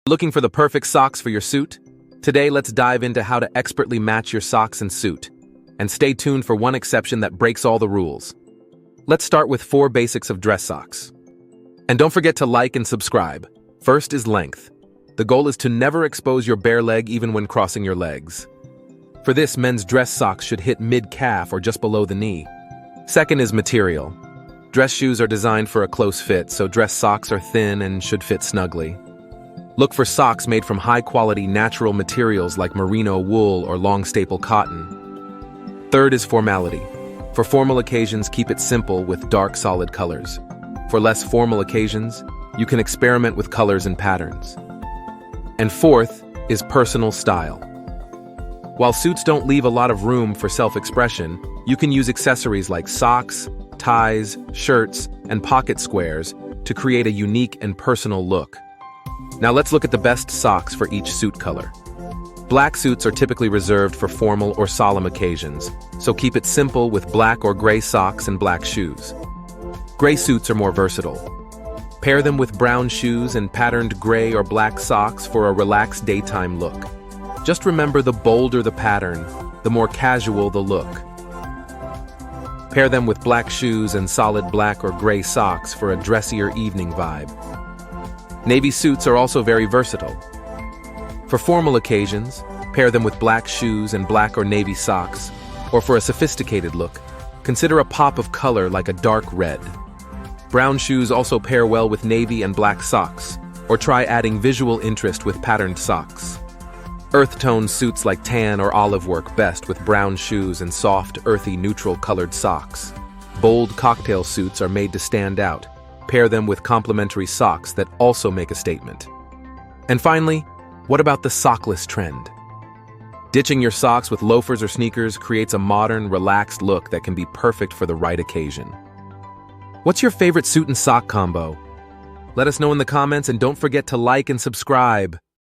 Looking for the perfect socks for your suit? Today, let's dive into how to expertly match your socks and suit. And stay tuned for one exception that breaks all the rules. Let's start with 4 basics of dress socks. And don't forget to like and subscribe. First is length. The goal is to never expose your bare leg even when crossing your legs. For this, men's dress socks should hit mid-calf or just below the knee. Second is material. Dress shoes are designed for a close fit, so dress socks are thin and should fit snugly. Look for socks made from high-quality natural materials like merino wool or long staple cotton. Third is formality. For formal occasions, keep it simple with dark, solid colors. For less formal occasions, you can experiment with colors and patterns. And fourth is personal style. While suits don't leave a lot of room for self-expression, you can use accessories like socks, ties, shirts, and pocket squares to create a unique and personal look. Now let's look at the best socks for each suit color. Black suits are typically reserved for formal or solemn occasions, so keep it simple with black or gray socks and black shoes. Gray suits are more versatile. Pair them with brown shoes and patterned gray or black socks for a relaxed daytime look. Just remember, the bolder the pattern, the more casual the look. Pair them with black shoes and solid black or gray socks for a dressier evening vibe. Navy suits are also very versatile. For formal occasions, pair them with black shoes and black or navy socks, or for a sophisticated look, consider a pop of color like a dark red. Brown shoes also pair well with navy and black socks, or try adding visual interest with patterned socks. Earth-tone suits like tan or olive work best with brown shoes and soft, earthy, neutral-colored socks. Bold cocktail suits are made to stand out. Pair them with complementary socks that also make a statement. And finally, what about the sockless trend? Ditching your socks with loafers or sneakers creates a modern, relaxed look that can be perfect for the right occasion. What's your favorite suit and sock combo? Let us know in the comments, and don't forget to like and subscribe.